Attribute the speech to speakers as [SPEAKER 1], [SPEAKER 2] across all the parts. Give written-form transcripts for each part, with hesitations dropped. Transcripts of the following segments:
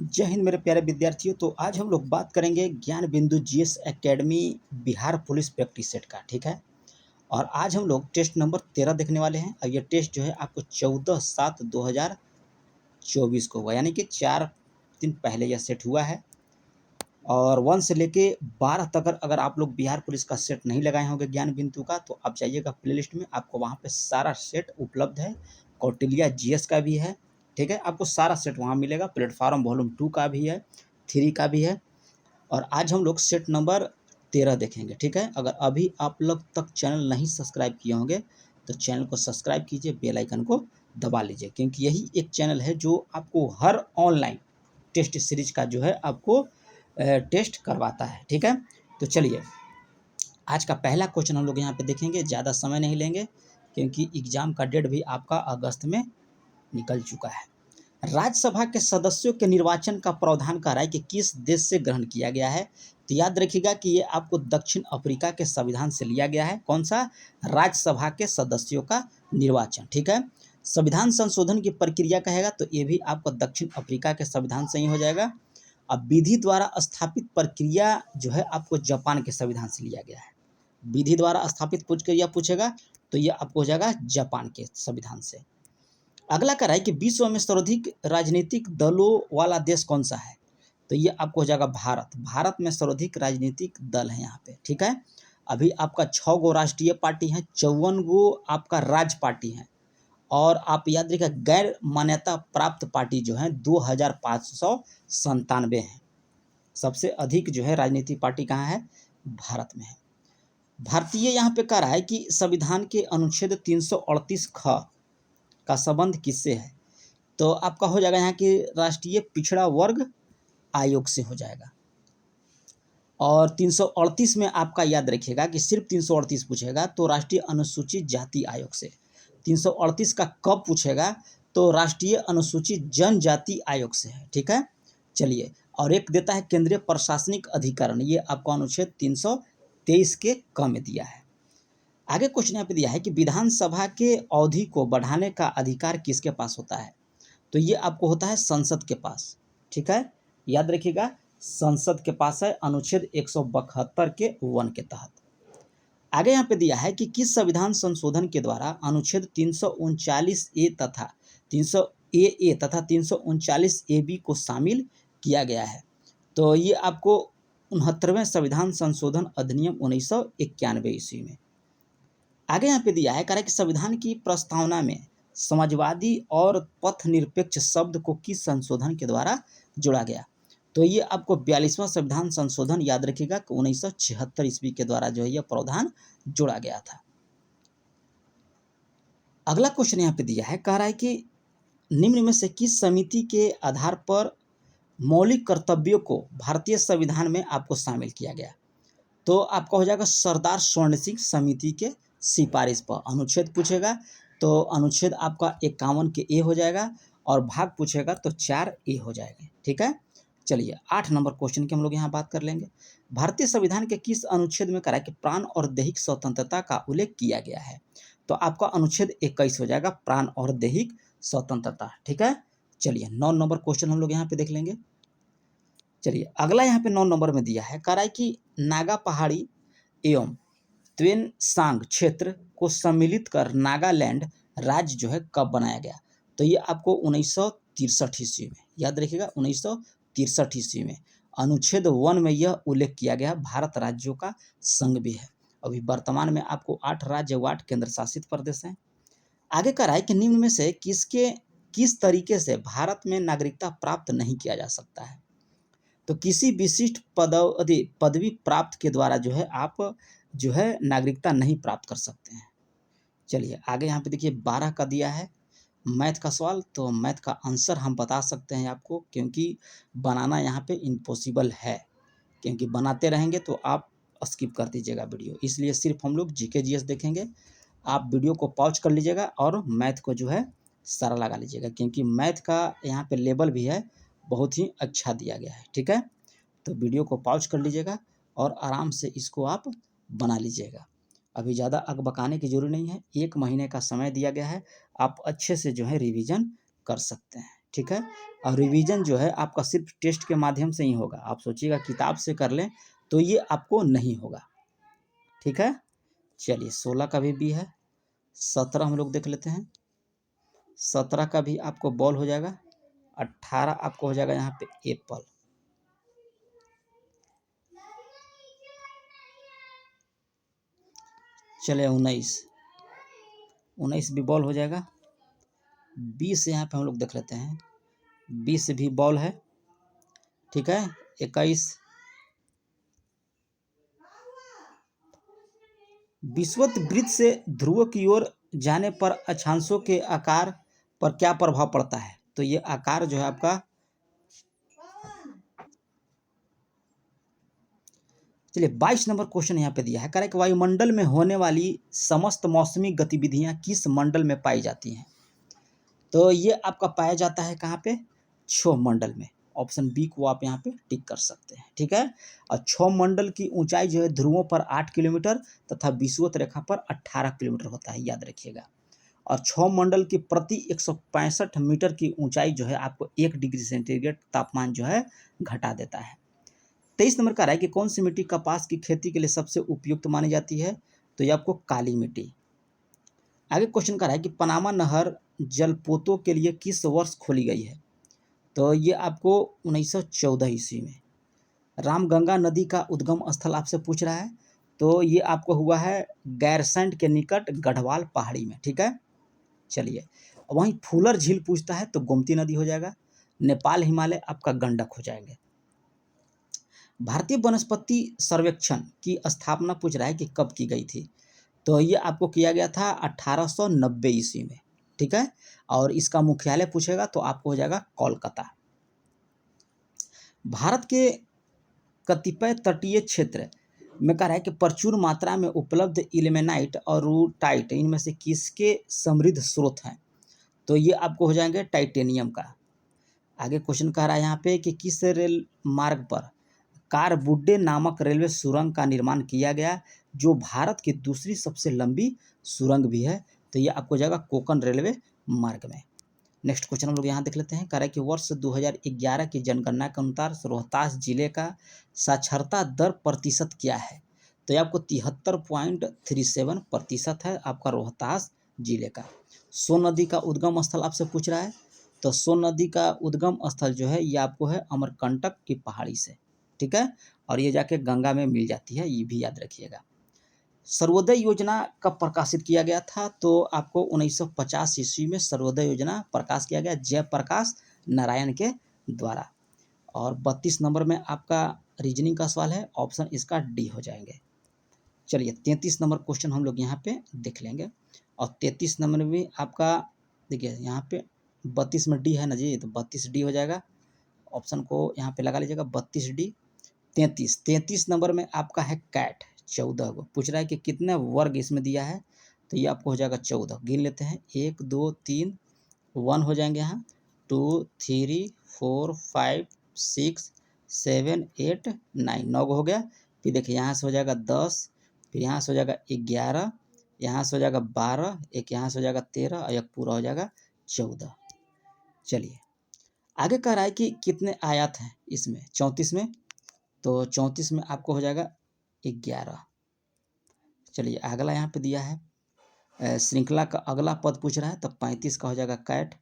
[SPEAKER 1] जय हिंद मेरे प्यारे विद्यार्थियों। तो आज हम लोग बात करेंगे ज्ञान बिंदु GS academy Bihar police practice set का। ठीक है। और आज हम लोग टेस्ट नंबर 13 देखने वाले हैं और ये टेस्ट जो है आपको 14/7/2024 को हुआ, यानी कि 4 दिन पहले यह सेट हुआ है। और 1 से लेके 12 तक अगर आप लोग बिहार पुलिस का सेट नहीं लगाए होंगे ज्ञान बिंदु का, तो आप जाइएगा प्लेलिस्ट में, आपको वहाँ पे सारा सेट उपलब्ध है। कौटिल्य जीएस का भी है। ठीक है, आपको सारा सेट वहाँ मिलेगा। प्लेटफॉर्म वॉल्यूम 2 का भी है, 3 का भी है। और आज हम लोग सेट नंबर 13 देखेंगे। ठीक है, अगर अभी आप लोग तक चैनल नहीं सब्सक्राइब किए होंगे तो चैनल को सब्सक्राइब कीजिए, बेल आइकन को दबा लीजिए, क्योंकि यही एक चैनल है जो आपको हर ऑनलाइन टेस्ट सीरीज का जो है आपको टेस्ट करवाता है। ठीक है, तो चलिए आज का पहला क्वेश्चन हम लोग यहाँ पे देखेंगे। ज़्यादा समय नहीं लेंगे क्योंकि एग्ज़ाम का डेट भी आपका अगस्त में निकल चुका है। राज्यसभा के सदस्यों के निर्वाचन का प्रावधान का राय कि किस देश से ग्रहण किया गया है? तो याद रखिएगा कि ये आपको दक्षिण अफ्रीका के संविधान से लिया गया है। कौन सा? राज्यसभा के सदस्यों का निर्वाचन। ठीक है, संविधान संशोधन की प्रक्रिया कहेगा तो ये भी आपको दक्षिण अफ्रीका के संविधान से ही हो जाएगा। अब विधि द्वारा स्थापित प्रक्रिया जो है आपको जापान के संविधान से लिया गया है। विधि द्वारा स्थापित प्रक्रिया पूछेगा तो ये आपको हो जाएगा जापान के संविधान से। अगला कह रहा है कि विश्व में सर्वाधिक राजनीतिक दलों वाला देश कौन सा है? तो ये आपको हो जाएगा भारत। भारत में सर्वाधिक राजनीतिक दल है यहाँ पे। ठीक है, अभी आपका 6 गो राष्ट्रीय पार्टी है, 54 गो आपका राज्य पार्टी है, और आप याद रखिएगा गैर मान्यता प्राप्त पार्टी जो है 2597 हैं। सबसे अधिक जो है राजनीतिक पार्टी कहाँ है? भारत में है। भारतीय यहाँ पे कह रहा है कि संविधान के अनुच्छेद 338 ख का संबंध किससे है? तो आपका हो जाएगा यहाँ कि राष्ट्रीय पिछड़ा वर्ग आयोग से हो जाएगा। और 338 में आपका याद रखिएगा कि सिर्फ 338 पूछेगा तो राष्ट्रीय अनुसूचित जाति आयोग से। 338 का कब पूछेगा तो राष्ट्रीय अनुसूचित जनजाति आयोग से है। ठीक है, चलिए। और एक देता है केंद्रीय प्रशासनिक अधिकरण, ये आपको अनुच्छेद 323 के क में दिया है। आगे क्वेश्चन यहाँ पे दिया है कि विधानसभा के अवधि को बढ़ाने का अधिकार किसके पास होता है? तो ये आपको होता है संसद के पास। ठीक है, याद रखिएगा संसद के पास है, अनुच्छेद 172 के 1 के तहत। आगे यहाँ पे दिया है कि किस संविधान संशोधन के द्वारा अनुच्छेद 339 ए तथा 300 ए तथा 339 ए बी को शामिल किया गया है? तो ये आपको 69वें संविधान संशोधन अधिनियम 1991 ईस्वी में। आगे यहाँ पे दिया है कह रहा है कि संविधान की प्रस्तावना में समाजवादी और पथ निरपेक्ष शब्द को किस संशोधन के द्वारा जोड़ा गया? तो ये आपको 42वां संविधान संशोधन याद रखिएगा कि 1976 ईस्वी के द्वारा जो है यह प्रावधान जोड़ा गया था। अगला क्वेश्चन यहाँ पे दिया है, कह रहा है कि निम्न में से किस समिति के आधार पर मौलिक कर्तव्यों को भारतीय संविधान में आपको शामिल किया गया? तो आपका हो जाएगा सरदार स्वर्ण सिंह समिति के सिफारिश पर। अनुच्छेद पूछेगा तो अनुच्छेद आपका 51 के ए हो जाएगा, और भाग पूछेगा तो 4 ए हो जाएगा। ठीक है, चलिए 8 नंबर क्वेश्चन की हम लोग यहाँ बात कर लेंगे। भारतीय संविधान के किस अनुच्छेद में करा कि प्राण और दैहिक स्वतंत्रता का उल्लेख किया गया है? तो आपका अनुच्छेद 21 हो जाएगा, प्राण और दैहिक स्वतंत्रता। ठीक है, चलिए 9 नंबर क्वेश्चन हम लोग यहाँ पे देख लेंगे। चलिए अगला यहाँ पे 9 नंबर में दिया है, कह रहा है कि नागा पहाड़ी एवं त्वेनसांग क्षेत्र को सम्मिलित कर नागालैंड राज्य जो है कब बनाया गया? तो ये आपको 1963 ईस्वी में, याद रखिएगा 1963 ईस्वी में। अनुच्छेद 1 में यह उल्लेख किया गया भारत राज्यों का संघ भी है। अभी वर्तमान में आपको 8 राज्य व 8 केंद्र शासित प्रदेश हैं। आगे कह रहा है कि निम्न में से किस तरीके से भारत में नागरिकता प्राप्त नहीं किया जा सकता है? तो किसी विशिष्ट पदवी प्राप्त के द्वारा जो है आप जो है नागरिकता नहीं प्राप्त कर सकते हैं। चलिए आगे यहाँ पे देखिए 12 का दिया है मैथ का सवाल। तो मैथ का आंसर हम बता सकते हैं आपको, क्योंकि बनाना यहाँ पे इम्पॉसिबल है, क्योंकि बनाते रहेंगे तो आप स्किप कर दीजिएगा वीडियो। इसलिए सिर्फ हम लोग जीके जीएस देखेंगे। आप वीडियो को पॉज कर लीजिएगा और मैथ को जो है सारा लगा लीजिएगा, क्योंकि मैथ का यहाँ पे लेवल भी है, बहुत ही अच्छा दिया गया है। ठीक है, तो वीडियो को पॉज कर लीजिएगा और आराम से इसको आप बना लीजिएगा। अभी ज़्यादा अकबकाने की ज़रूरत नहीं है, 1 महीने का समय दिया गया है, आप अच्छे से जो है रिवीजन कर सकते हैं। ठीक है। और रिवीजन जो है आपका सिर्फ टेस्ट के माध्यम से ही होगा। आप सोचिएगा किताब से कर लें तो ये आपको नहीं होगा, ठीक है। चलिए 16 का भी बी है। 17 हम लोग देख लेते हैं। 17 का भी आपको बॉल हो जाएगा। 18 आपको हो जाएगा यहाँ पे एप्पल। चलिए 19 भी बॉल हो जाएगा। 20 यहाँ पे हम लोग देख लेते हैं। 20 भी बॉल है, ठीक है। 21 विषुवत वृत्त से ध्रुव की ओर जाने पर अक्षांशों के आकार पर क्या प्रभाव पड़ता है? तो ये आकार जो है आपका, चलिए 22 नंबर क्वेश्चन यहाँ पे दिया है। कह रहा है कि वायुमंडल में होने वाली समस्त मौसमी गतिविधियां किस मंडल में पाई जाती हैं? तो ये आपका पाया जाता है कहाँ पे? क्षोभ मंडल में। ऑप्शन बी को आप यहाँ पे टिक कर सकते हैं, ठीक है। और क्षोभ मंडल की ऊंचाई जो है ध्रुवों पर 8 किलोमीटर तथा विषुवत रेखा पर 18 किलोमीटर होता है, याद रखिएगा। और क्षोभ मंडल की प्रति 165 मीटर की ऊंचाई जो है आपको 1 डिग्री सेंटीग्रेड तापमान जो है घटा देता है। 23 नंबर का रहा है कि कौन सी मिट्टी कपास की खेती के लिए सबसे उपयुक्त मानी जाती है? तो ये आपको काली मिट्टी। आगे क्वेश्चन का रहा है कि पनामा नहर जलपोतों के लिए किस वर्ष खोली गई है? तो ये आपको 1914 ईस्वी में। रामगंगा नदी का उद्गम स्थल आपसे पूछ रहा है, तो ये आपको हुआ है गैरसैंड के निकट गढ़वाल पहाड़ी में, ठीक है। चलिए वहीं फूलर झील पूछता है तो गोमती नदी हो जाएगा। नेपाल हिमालय आपका गंडक हो जाएंगे। भारतीय वनस्पति सर्वेक्षण की स्थापना पूछ रहा है कि कब की गई थी? तो ये आपको किया गया था 1890 ईस्वी में, ठीक है। और इसका मुख्यालय पूछेगा तो आपको हो जाएगा कोलकाता। भारत के कतिपय तटीय क्षेत्र में कह रहा है कि प्रचुर मात्रा में उपलब्ध इल्मेनाइट और रूटाइट इनमें से किसके समृद्ध स्रोत हैं? तो ये आपको हो जाएंगे टाइटेनियम का। आगे क्वेश्चन कह रहा है यहाँ पे कि किस रेल मार्ग पर कारबुड्डे नामक रेलवे सुरंग का निर्माण किया गया, जो भारत की दूसरी सबसे लंबी सुरंग भी है? तो ये आपको हो जाएगा कोंकण रेलवे मार्ग में। नेक्स्ट क्वेश्चन हम लोग यहाँ देख लेते हैं। कह रहा है कि वर्ष 2011 की जनगणना के अनुसार रोहतास जिले का साक्षरता दर प्रतिशत क्या है? तो ये आपको 73.37% है आपका रोहतास जिले का। सोन नदी का उद्गम स्थल आपसे पूछ रहा है, तो सोन नदी का उद्गम स्थल जो है ये आपको है अमरकंटक की पहाड़ी से, ठीक है। और ये जाके गंगा में मिल जाती है, ये भी याद रखिएगा। सर्वोदय योजना कब प्रकाशित किया गया था? तो आपको 1950 ईस्वी में सर्वोदय योजना प्रकाश किया गया जयप्रकाश नारायण के द्वारा। और 32 नंबर में आपका रीजनिंग का सवाल है, ऑप्शन इसका डी हो जाएंगे। चलिए 33 नंबर क्वेश्चन हम लोग यहाँ पे देख लेंगे। और 33 नंबर में आपका देखिए यहाँ पे 32 में डी है ना जी, तो 32 डी हो जाएगा। ऑप्शन को यहाँ पे लगा लीजिएगा 32 डी। 33 नंबर में आपका है कैट, 14 को पूछ रहा है कि कितने वर्ग इसमें दिया है? तो ये आपको हो जाएगा 14। गिन लेते हैं, 1 2 3 1 हो जाएंगे यहाँ, 2 3 4 5 6 7 8 9 9 हो गया। फिर देखिए यहाँ से हो जाएगा 10, फिर यहाँ से हो जाएगा 11, यहाँ से हो जाएगा 12, एक यहाँ से हो जाएगा 13 और एक पूरा हो जाएगा 14। चलिए आगे कह रहा है कि कितने आयत हैं इसमें? 34 में, तो 34 में आपको हो जाएगा 11। चलिए अगला यहाँ पे दिया है श्रृंखला का अगला पद पूछ रहा है, तो 35 का हो जाएगा कैट।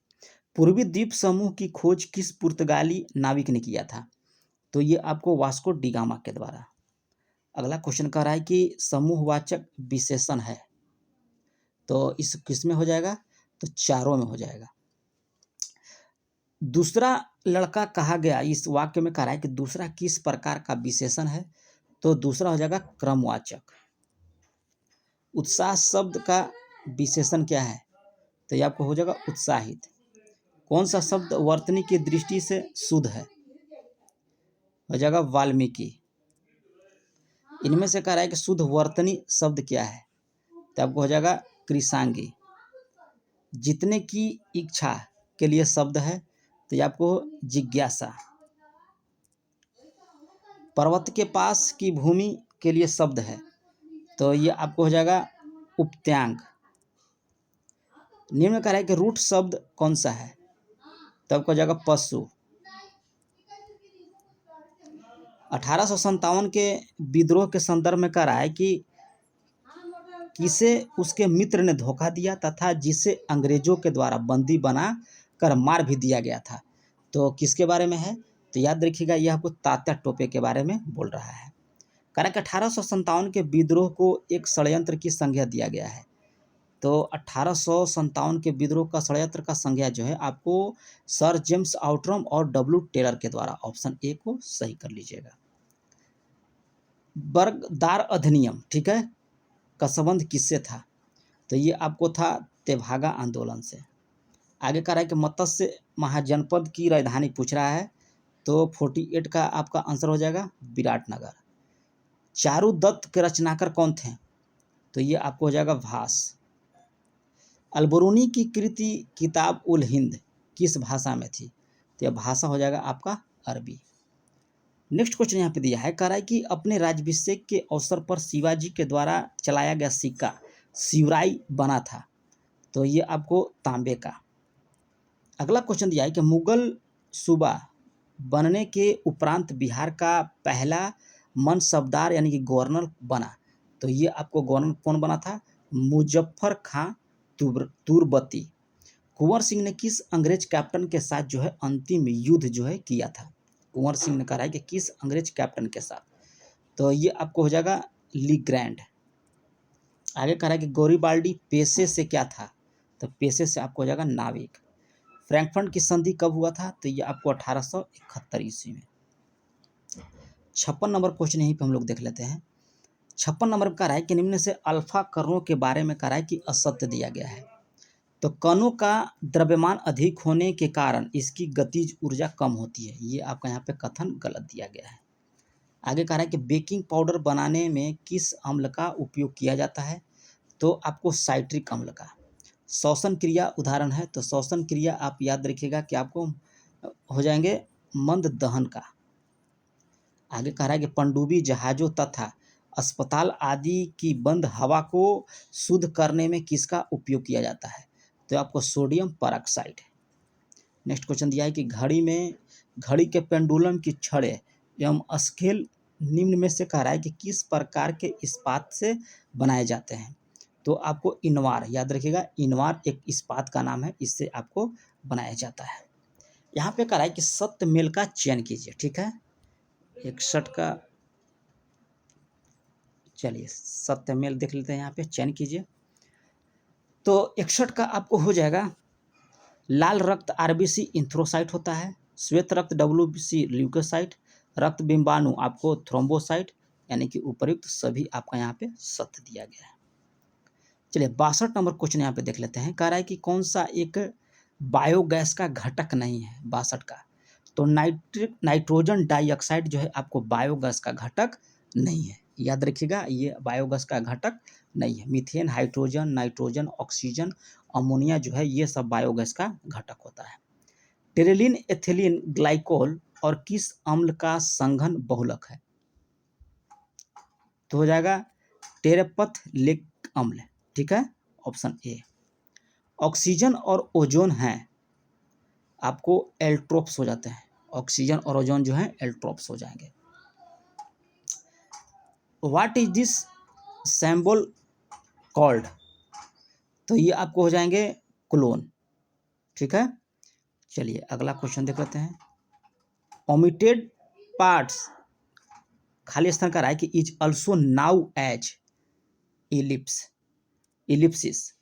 [SPEAKER 1] पूर्वी द्वीप समूह की खोज किस पुर्तगाली नाविक ने किया था? तो ये आपको वास्को डी गामा के द्वारा। अगला क्वेश्चन कह रहा है कि समूहवाचक विशेषण है, तो इस किस में हो जाएगा? तो चारों में हो जाएगा। दूसरा लड़का कहा गया, इस वाक्य में कह रहा है कि दूसरा किस प्रकार का विशेषण है? तो दूसरा हो जाएगा क्रमवाचक। उत्साह शब्द का विशेषण क्या है? तो ये आपको हो जाएगा उत्साहित। कौन सा शब्द वर्तनी की दृष्टि से शुद्ध है? हो जाएगा वाल्मीकि। इनमें से कह रहा है कि शुद्ध वर्तनी शब्द क्या है? तो आपको हो जाएगा कृषांगी। जीतने की इच्छा के लिए शब्द है, तो ये आपको जिज्ञासा। पर्वत के पास की भूमि के लिए शब्द है, तो ये आपको हो जाएगा उपत्यांग। निम्न कह रहा है कि रूट शब्द कौन सा है? तब का हो जाएगा पशु। 1857 के विद्रोह के संदर्भ में कह रहा है कि किसे उसके मित्र ने धोखा दिया तथा जिसे अंग्रेजों के द्वारा बंदी बना कर मार भी दिया गया था। तो किसके बारे में है? तो याद रखिएगा, यह आपको तात्या टोपे के बारे में बोल रहा है। कारण कि 1857 के विद्रोह को एक षड्यंत्र की संज्ञा दिया गया है। तो 1857 के विद्रोह का षड्यंत्र का संज्ञा जो है आपको सर जेम्स आउटरम और डब्ल्यू टेलर के द्वारा, ऑप्शन ए को सही कर लीजिएगा। बर्गदार अधिनियम, ठीक है, का संबंध किससे था? तो ये आपको था तेभागा आंदोलन से। आगे कह रहा है कि मत्स्य महाजनपद की राजधानी पूछ रहा है, तो 48 का आपका आंसर हो जाएगा विराटनगर। चारुदत्त के रचनाकार कौन थे? तो ये आपको हो जाएगा भास। अलबरूनी की कृति किताब उल हिंद किस भाषा में थी? तो यह भाषा हो जाएगा आपका अरबी। नेक्स्ट क्वेश्चन यहाँ पे दिया है, कह रहा है कि अपने राज्याभिषेक के अवसर पर शिवाजी के द्वारा चलाया गया सिक्का शिवराई बना था। तो ये आपको तांबे का। अगला क्वेश्चन दिया है कि मुगल सूबा बनने के उपरांत बिहार का पहला मनसबदार यानी कि गवर्नर बना। तो ये आपको गवर्नर कौन बना था? मुजफ्फर खां तुर्बती। कुंवर सिंह ने किस अंग्रेज कैप्टन के साथ जो है अंतिम युद्ध जो है किया था? कुंवर सिंह ने कहा है कि किस अंग्रेज कैप्टन के साथ? तो ये आपको हो जाएगा ली ग्रैंड। आगे कह रहा है कि गौरीबाल्डी पेशे से क्या था? तो पेशे से आपको हो जाएगा नाविक। फ्रैंकफर्ट की संधि कब हुआ था? तो ये आपको 1871 ईस्वी में। 56 नंबर क्वेश्चन यहीं पे हम लोग देख लेते हैं। 56 नंबर पर कह रहा है कि निम्न से अल्फा कणों के बारे में कह रहा है कि असत्य दिया गया है। तो कणों का द्रव्यमान अधिक होने के कारण इसकी गतिज ऊर्जा कम होती है। ये आपका यहाँ पे कथन गलत दिया गया है। आगे कह रहा है कि बेकिंग पाउडर बनाने में किस अम्ल का उपयोग किया जाता है? तो आपको साइट्रिक अम्ल का। श्वसन क्रिया उदाहरण है, तो श्वसन क्रिया आप याद रखिएगा कि आपको हो जाएंगे मंद दहन का। आगे कह रहा है कि पनडुब्बी जहाजों तथा अस्पताल आदि की बंद हवा को शुद्ध करने में किसका उपयोग किया जाता है? तो आपको सोडियम परऑक्साइड। नेक्स्ट क्वेश्चन दिया है कि घड़ी के पेंडुलम की छड़ें एवं स्केल निम्न में से कह रहा है कि किस प्रकार के इस्पात से बनाए जाते हैं? तो आपको इनवार, याद रखिएगा, इनवार एक इस्पात का नाम है, इससे आपको बनाया जाता है। यहाँ पे कह रहा है कि सत्य मेल का चयन कीजिए, ठीक है। 61 का, चलिए सत्य मेल देख लेते हैं, यहाँ पे चयन कीजिए। तो 61 का आपको हो जाएगा लाल रक्त आरबीसी इंथ्रोसाइट होता है, श्वेत रक्त डब्ल्यूबीसी ल्यूकोसाइट, रक्त बिंबाणु आपको थ्रोम्बोसाइट, यानी कि उपर्युक्त सभी आपका यहाँ पे सत्य दिया गया है। चलिए 62 नंबर क्वेश्चन यहाँ पे देख लेते हैं। कह रहा है कि कौन सा एक बायोगैस का घटक नहीं है 62 का? तो नाइट्रोजन डाइऑक्साइड जो है आपको बायोगैस का घटक नहीं है, याद रखिएगा, ये बायोगैस का घटक नहीं है। Methane, hydrogen, nitrogen, oxygen, ammonia जो है ये सब बायोगैस का घटक होता है। टेरेलिन, एथिलीन ग्लाइकोल और किस अम्ल का संघन बहुलक है? तो हो जाएगा टेरेपथलिक अम्ल, ठीक है, ऑप्शन ए। ऑक्सीजन और ओजोन हैं आपको एल्ट्रोप्स हो जाते हैं, ऑक्सीजन और ओजोन जो है एल्ट्रोप्स हो जाएंगे। What is this sample called? तो ये आपको हो जाएंगे क्लोन, ठीक है। चलिए अगला क्वेश्चन देख लेते हैं। ओमिटेड पार्ट्स, खाली स्थान का रहा है कि is also known as ellipsis.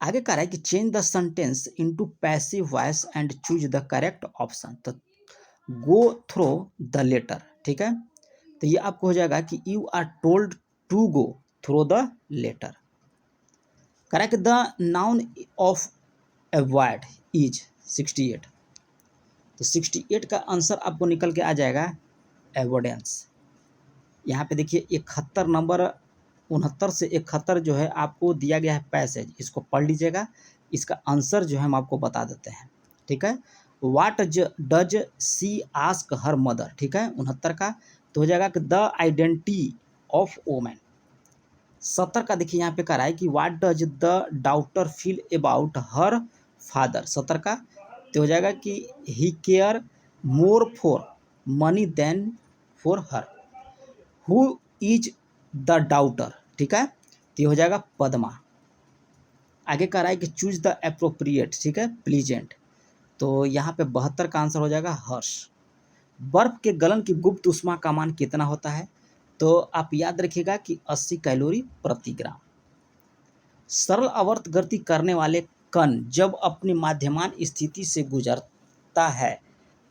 [SPEAKER 1] आगे कह रहा है कि change the sentence into passive voice and choose the correct option. तो गो थ्रो द लेटर, ठीक है। तो ये आपको हो जाएगा कि you are told to go through the letter. कह रहा है कि the noun of avoid is 68। तो 68 का आंसर आपको निकल के आ जाएगा एवोडेंस। यहाँ पे देखिए 71 नंबर, 69 से 71 जो है आपको दिया गया है पैसेज, इसको पढ़ लीजिएगा। इसका आंसर जो है हम आपको बता देते हैं, ठीक है। What does she ask her mother, ठीक है, 69 का। तो हो जाएगा कि द आइडेंटिटी ऑफ वोमेन। 70 का देखिए यहाँ पे कह रहा है कि what does the daughter feel about her father, 70 का। तो हो जाएगा कि he care more for money than for her. Who is the daughter, ठीक है, तो ये हो जाएगा पद्मा। आगे कह रहा है कि चूज द अप्रोप्रिएट, ठीक है, प्लीजेंट, तो यहाँ पे 72 का आंसर हो जाएगा हर्ष। बर्फ के गलन की गुप्त ऊष्मा का मान कितना होता है? तो आप याद रखिएगा कि 80 कैलोरी प्रति ग्राम। सरल आवर्त गति करने वाले कण जब अपनी माध्यमान स्थिति से गुजरता है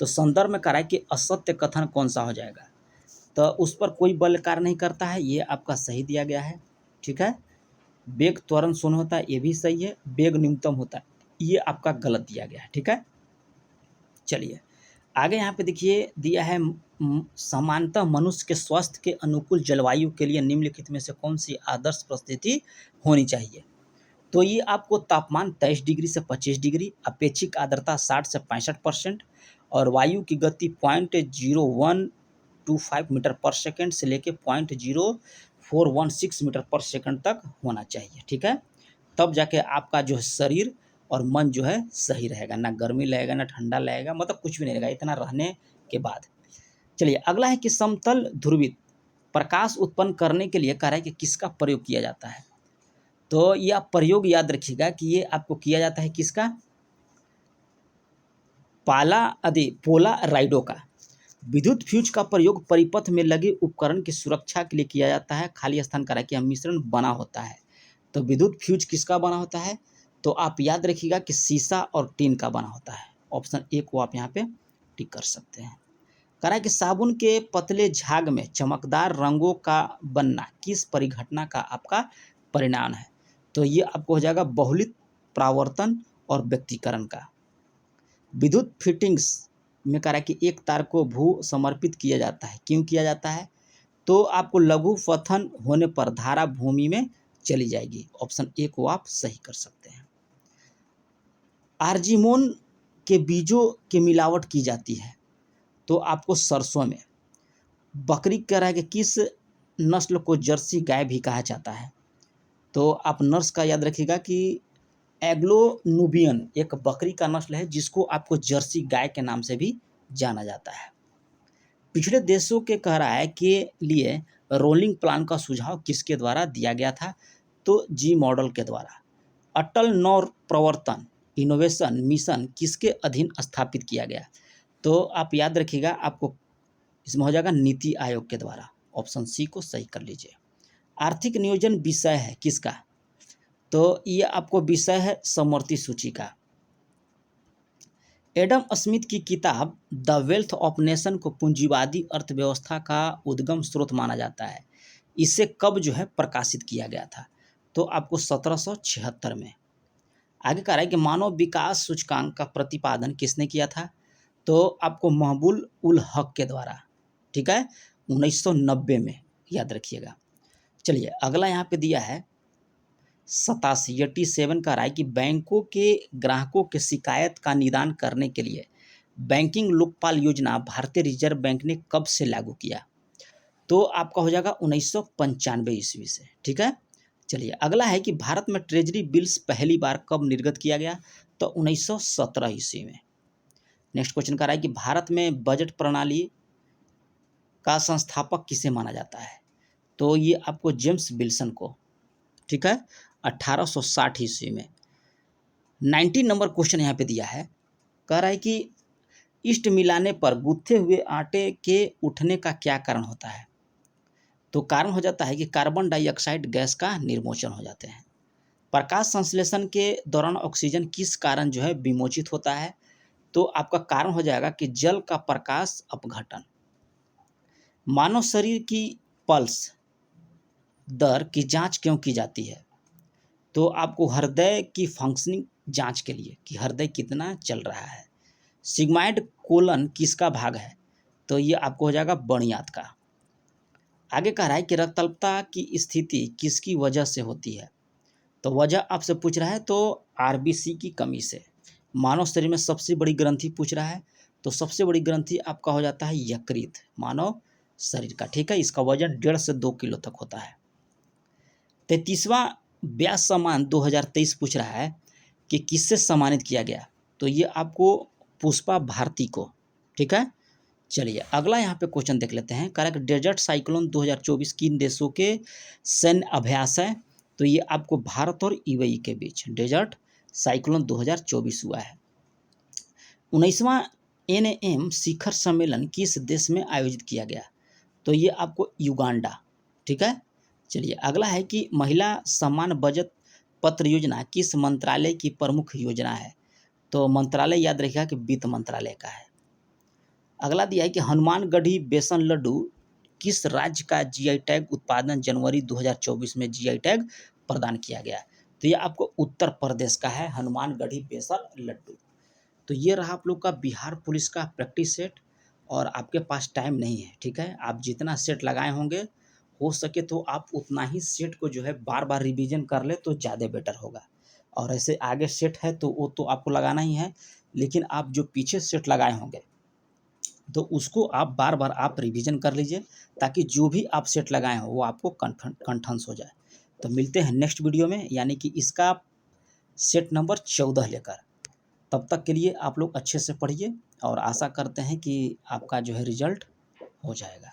[SPEAKER 1] तो संदर्भ में कह रहा है कि असत्य कथन कौन सा हो जाएगा? तो उस पर कोई बल कार्य नहीं करता है, ये आपका सही दिया गया है, ठीक है। वेग त्वरण शून्य होता है, ये भी सही है। वेग न्यूनतम होता है, ये आपका गलत दिया गया है, ठीक है। चलिए आगे यहाँ पे देखिए दिया है सामान्यतः मनुष्य के स्वास्थ्य के अनुकूल जलवायु के लिए निम्नलिखित में से कौन सी आदर्श परिस्थिति होनी चाहिए? तो ये आपको तापमान 23 डिग्री से 25 डिग्री, अपेक्षिक आर्द्रता 60 से 65% और वायु की गति 0.0125 मीटर पर सेकंड से लेके 0.0416 मीटर पर सेकंड तक होना चाहिए, ठीक है। तब जाके आपका जो है शरीर और मन जो है सही रहेगा, ना गर्मी लगेगा ना ठंडा लगेगा, मतलब कुछ भी नहीं रहेगा इतना रहने के बाद। चलिए अगला है कि समतल ध्रुवित प्रकाश उत्पन्न करने के लिए कह रहा है कि किसका प्रयोग किया जाता है? तो ये आप प्रयोग याद रखिएगा कि ये आपको किया जाता है किसका? पोलाराइडो का। विद्युत फ्यूज का प्रयोग परिपथ में लगे उपकरण की सुरक्षा के लिए किया जाता है। खाली स्थान कह रहा है कि मिश्रण बना होता है। तो विद्युत फ्यूज किसका बना होता है? तो आप याद रखिएगा कि शीशा और टीन का बना होता है। ऑप्शन ए को आप यहाँ पे टिक कर सकते हैं। कह रहा है कि साबुन के पतले झाग में चमकदार रंगों का बनना किस परिघटना का आपका परिणाम है? तो ये आपको हो जाएगा बहुलित परावर्तन और व्यक्तीकरण का। विद्युत फिटिंग्स में कह रहा है कि एक तार को भू समर्पित किया जाता है, क्यों किया जाता है? तो आपको लघु पथन होने पर धारा भूमि में चली जाएगी। ऑप्शन ए को आप सही कर सकते हैं। आर्जिमोन के बीजों की मिलावट की जाती है तो आपको सरसों में। बकरी कह रहा है कि किस नस्ल को जर्सी गाय भी कहा जाता है? तो आप नर्स का याद रखिएगा कि एग्लो नुबियन एक बकरी का नस्ल है जिसको आपको जर्सी गाय के नाम से भी जाना जाता है। पिछड़े देशों के कह रहा है के लिए रोलिंग प्लान का सुझाव किसके द्वारा दिया गया था? तो जी मॉडल के द्वारा। अटल नव प्रवर्तन इनोवेशन मिशन किसके अधीन स्थापित किया गया? तो आप याद रखिएगा आपको इसमें हो जाएगा नीति आयोग के द्वारा। ऑप्शन सी को सही कर लीजिए। आर्थिक नियोजन विषय है किसका? तो ये आपको विषय है समवर्ती सूची का। एडम स्मिथ की किताब द वेल्थ ऑफ नेशन को पूंजीवादी अर्थव्यवस्था का उद्गम स्रोत माना जाता है। इसे कब जो है प्रकाशित किया गया था? तो आपको 1776 में। आगे कह रहा है कि मानव विकास सूचकांक का प्रतिपादन किसने किया था? तो आपको महबूब उल हक के द्वारा, ठीक है, 1990 में, याद रखिएगा। चलिए अगला यहाँ पे दिया है 87 का राय कि बैंकों के ग्राहकों के शिकायत का निदान करने के लिए बैंकिंग लोकपाल योजना भारतीय रिजर्व बैंक ने कब से लागू किया? तो आपका हो जाएगा 1995 ईस्वी से, ठीक है। चलिए अगला है कि भारत में ट्रेजरी बिल्स पहली बार कब निर्गत किया गया? तो 1917 ईस्वी में। नेक्स्ट क्वेश्चन कर रहा है कि भारत में बजट प्रणाली का संस्थापक किसे माना जाता है? तो ये आपको जेम्स विल्सन को, ठीक है, 1860 ईस्वी में। 19 नंबर क्वेश्चन यहाँ पे दिया है, कह रहा है कि ईस्ट मिलाने पर गूथे हुए आटे के उठने का क्या कारण होता है? तो कारण हो जाता है कि कार्बन डाइऑक्साइड गैस का निर्मोचन हो जाते हैं। प्रकाश संश्लेषण के दौरान ऑक्सीजन किस कारण जो है विमोचित होता है? तो आपका कारण हो जाएगा कि जल का प्रकाश अपघटन। मानव शरीर की पल्स दर की जांच क्यों की जाती है? तो आपको हृदय की फंक्शनिंग जांच के लिए कि हृदय कितना चल रहा है। सिग्माइड कोलन किसका भाग है? तो ये आपको हो जाएगा बणियात का। आगे कह रहा है कि रक्तअल्पता की स्थिति किसकी वजह से होती है? तो वजह आपसे पूछ रहा है तो आरबीसी की कमी से। मानव शरीर में सबसे बड़ी ग्रंथि पूछ रहा है तो सबसे बड़ी ग्रंथि आपका हो जाता है यकृत मानव शरीर का, ठीक है। इसका वजन 1.5 से 2 किलो तक होता है। 33वां व्यास सम्मान 2023 पूछ रहा है कि किससे सम्मानित किया गया? तो ये आपको पुष्पा भारती को। ठीक है, चलिए अगला यहाँ पे क्वेश्चन देख लेते हैं। करेक्ट, डेजर्ट साइक्लोन 2024 किन देशों के सैन्य अभ्यास है? तो ये आपको भारत और यूएई के बीच डेजर्ट साइक्लोन 2024 हुआ है। 19वां NAM शिखर सम्मेलन किस देश में आयोजित किया गया? तो ये आपको युगांडा। ठीक है, चलिए अगला है कि महिला सम्मान बचत पत्र योजना किस मंत्रालय की प्रमुख योजना है? तो मंत्रालय याद रखिएगा कि वित्त मंत्रालय का है। अगला दिया है कि हनुमानगढ़ी बेसन लड्डू किस राज्य का जीआई टैग उत्पादन जनवरी 2024 में जीआई टैग प्रदान किया गया? तो ये आपको उत्तर प्रदेश का है हनुमानगढ़ी बेसन लड्डू। तो ये रहा आप लोग का बिहार पुलिस का प्रैक्टिस सेट, और आपके पास टाइम नहीं है। ठीक है, आप जितना सेट लगाए होंगे हो सके तो आप उतना ही सेट को जो है बार बार रिवीजन कर ले तो ज़्यादा बेटर होगा। और ऐसे आगे सेट है तो वो तो आपको लगाना ही है, लेकिन आप जो पीछे सेट लगाए होंगे तो उसको आप बार बार आप रिवीजन कर लीजिए, ताकि जो भी आप सेट लगाए हो वो आपको कंठन्स हो जाए। तो मिलते हैं नेक्स्ट वीडियो में, यानी कि इसका सेट नंबर 14 लेकर। तब तक के लिए आप लोग अच्छे से पढ़िए और आशा करते हैं कि आपका जो है रिजल्ट हो जाएगा।